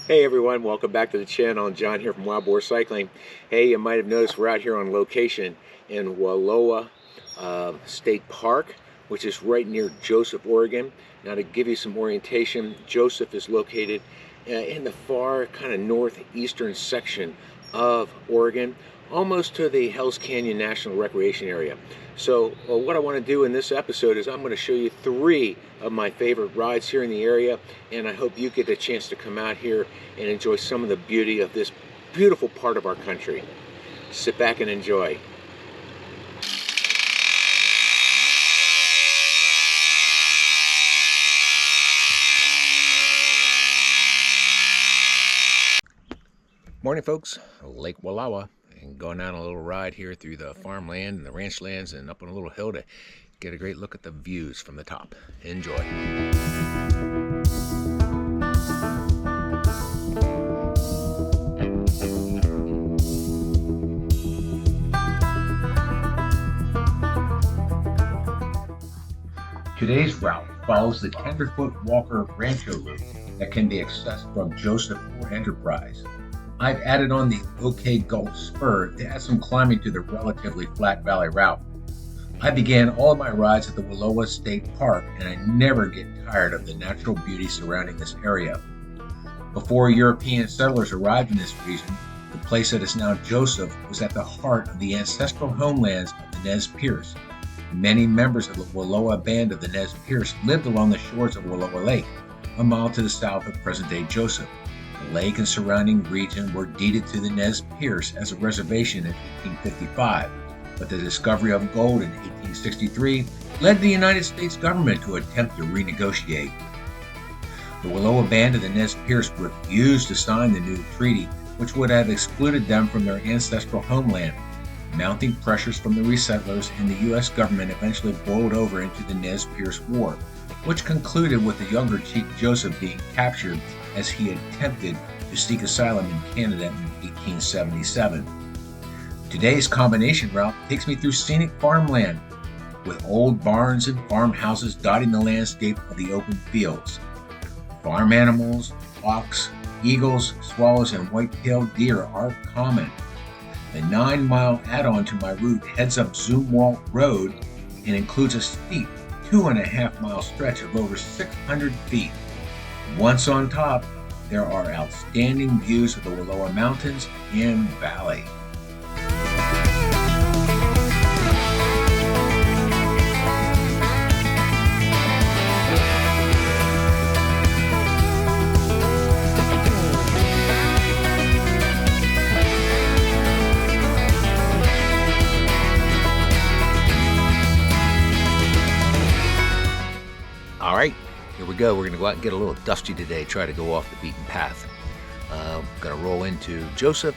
Hey everyone, welcome back to the channel. John here from Wild Boar Cycling. Hey, you might have noticed we're out here on location in Wallowa State Park, which is right near Joseph, Oregon. Now to give you some orientation, Joseph is located in the far kind of northeastern section of Oregon, almost to the Hells Canyon National Recreation Area. So what I want to do in this episode is I'm going to show you 3 of my favorite rides here in the area, and I hope you get a chance to come out here and enjoy some of the beauty of this beautiful part of our country. Sit back and enjoy. Morning folks, Lake Wallowa, and going on a little ride here through the farmland and the ranch lands and up on a little hill to get a great look at the views from the top. Enjoy. Today's route follows the Tenderfoot Walker Rancho Loop that can be accessed from Joseph or Enterprise. I've added on the Gulch spur to add some climbing to the relatively flat valley route. I began all of my rides at the Wallowa State Park, and I never get tired of the natural beauty surrounding this area. Before European settlers arrived in this region, the place that is now Joseph was at the heart of the ancestral homelands of the Nez Perce. Many members of the Wallowa band of the Nez Perce lived along the shores of Wallowa Lake, a mile to the south of present-day Joseph. The lake and surrounding region were deeded to the Nez Perce as a reservation in 1855, but the discovery of gold in 1863 led the United States government to attempt to renegotiate. The Wallowa band of the Nez Perce refused to sign the new treaty, which would have excluded them from their ancestral homeland. Mounting pressures from the resettlers and the U.S. government eventually boiled over into the Nez Perce War, which concluded with the younger Chief Joseph being captured as he attempted to seek asylum in Canada in 1877. Today's combination route takes me through scenic farmland, with old barns and farmhouses dotting the landscape of the open fields. Farm animals, hawks, eagles, swallows, and white-tailed deer are common. The 9-mile add-on to my route heads up Zumwalt Road and includes a steep 2.5-mile stretch of over 600 feet. Once on top, there are outstanding views of the Wallowa Mountains and Valley. All right, here we go. We're going to go out and get a little dusty today, try to go off the beaten path. Going to roll into Joseph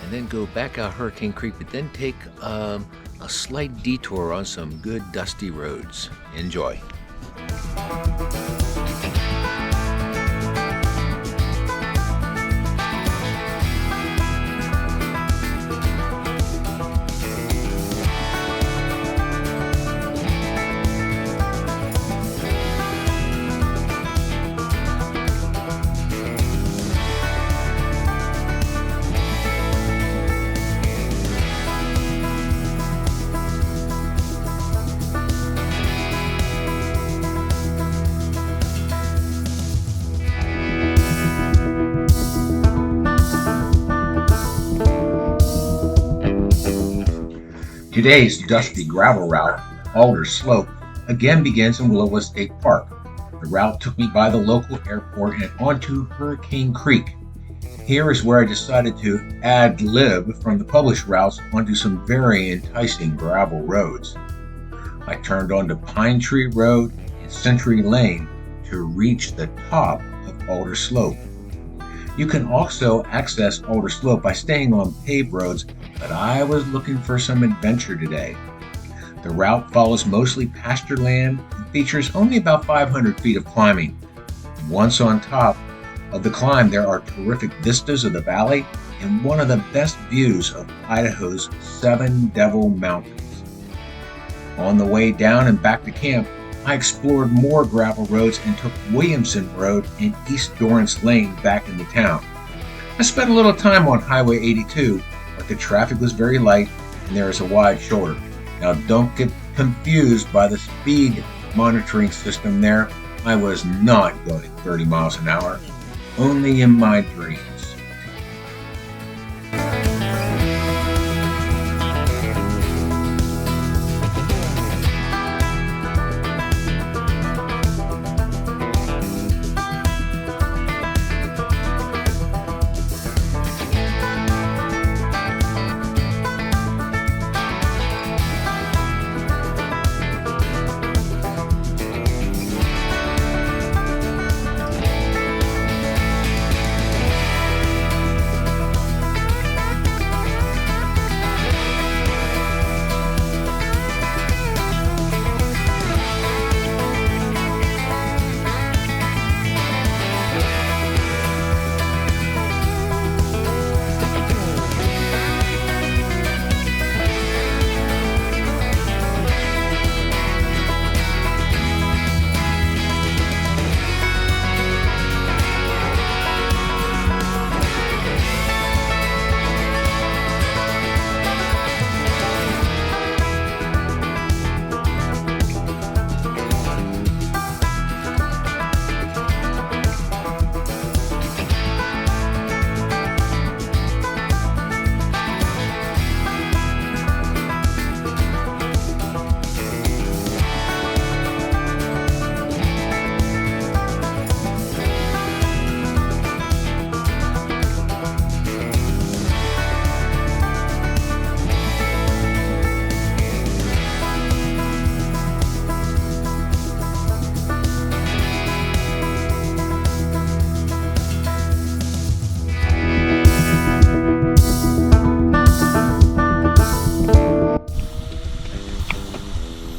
and then go back out Hurricane Creek, but then take a slight detour on some good dusty roads. Enjoy. Today's dusty gravel route, Alder Slope, again begins in Wallowa State Park. The route took me by the local airport and onto Hurricane Creek. Here is where I decided to ad-lib from the published routes onto some very enticing gravel roads. I turned onto Pine Tree Road and Century Lane to reach the top of Alder Slope. You can also access Alder Slope by staying on paved roads, but I was looking for some adventure today. The route follows mostly pasture land and features only about 500 feet of climbing. Once on top of the climb, there are terrific vistas of the valley and one of the best views of Idaho's Seven Devil Mountains. On the way down and back to camp, I explored more gravel roads and took Williamson Road and East Dorrance Lane back into town. I spent a little time on Highway 82, but the traffic was very light and there is a wide shoulder. Now don't get confused by the speed monitoring system there. I was not going 30 miles an hour, only in my dreams.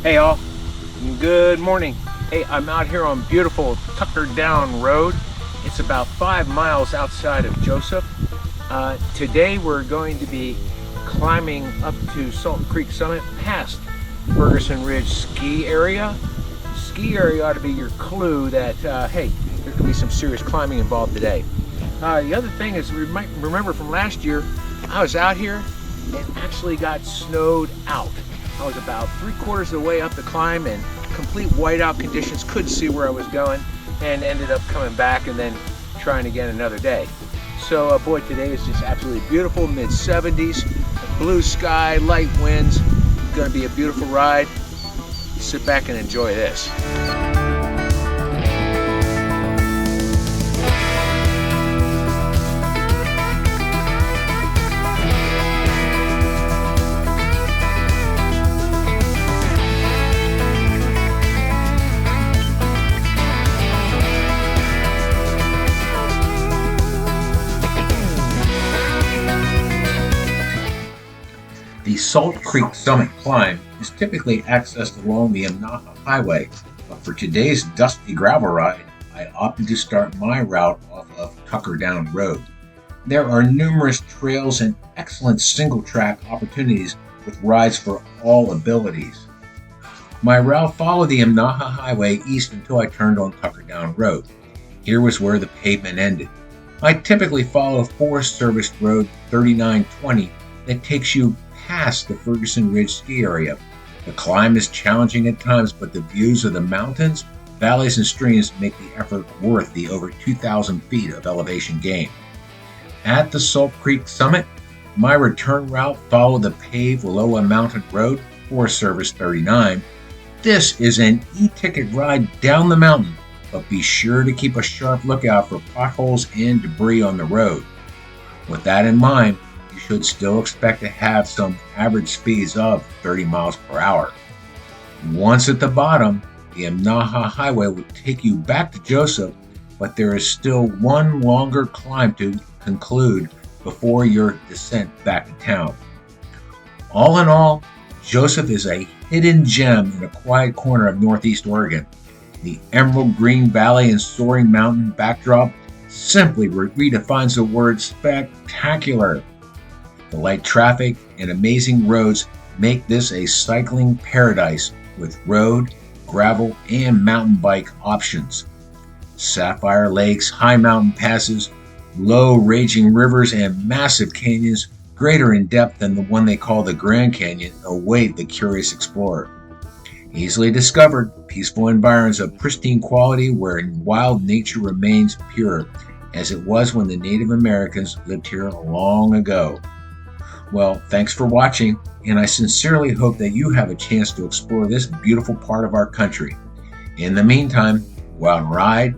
Hey all, good morning. Hey, I'm out here on beautiful Tucker Down Road. It's about 5 miles outside of Joseph. Today we're going to be climbing up to Salt Creek Summit past Ferguson Ridge ski area. Ski area ought to be your clue that, hey, there could be some serious climbing involved today. The other thing is, we might remember from last year, I was out here and actually got snowed out. I was about 3/4 of the way up the climb in complete whiteout conditions, couldn't see where I was going, and ended up coming back and then trying again another day. So boy, today is just absolutely beautiful, mid-70s, blue sky, light winds. It's gonna be a beautiful ride. Sit back and enjoy this. The Salt Creek Summit climb is typically accessed along the Imnaha Highway, but for today's dusty gravel ride, I opted to start my route off of Tucker Down Road. There are numerous trails and excellent single-track opportunities with rides for all abilities. My route followed the Imnaha Highway east until I turned on Tucker Down Road. Here was where the pavement ended. I typically follow Forest Service Road 3920 that takes you past the Ferguson Ridge ski area. The climb is challenging at times, but the views of the mountains, valleys, and streams make the effort worth the over 2,000 feet of elevation gain. At the Salt Creek Summit, my return route followed the paved Wallowa Mountain Road, Forest Service 39. This is an e-ticket ride down the mountain, but be sure to keep a sharp lookout for potholes and debris on the road. With that in mind, you should still expect to have some average speeds of 30 miles per hour. Once at the bottom, the Imnaha Highway will take you back to Joseph, but there is still one longer climb to conclude before your descent back to town. All in all, Joseph is a hidden gem in a quiet corner of Northeast Oregon. The emerald green valley and soaring mountain backdrop simply redefines the word spectacular. The light traffic and amazing roads make this a cycling paradise with road, gravel, and mountain bike options. Sapphire lakes, high mountain passes, low raging rivers, and massive canyons, greater in depth than the one they call the Grand Canyon, await the curious explorer. Easily discovered, peaceful environs of pristine quality where wild nature remains pure, as it was when the Native Americans lived here long ago. Well, thanks for watching, and I sincerely hope that you have a chance to explore this beautiful part of our country. In the meantime, go out and ride,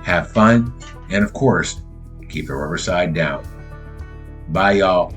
have fun, and of course, keep the rubber side down. Bye, y'all.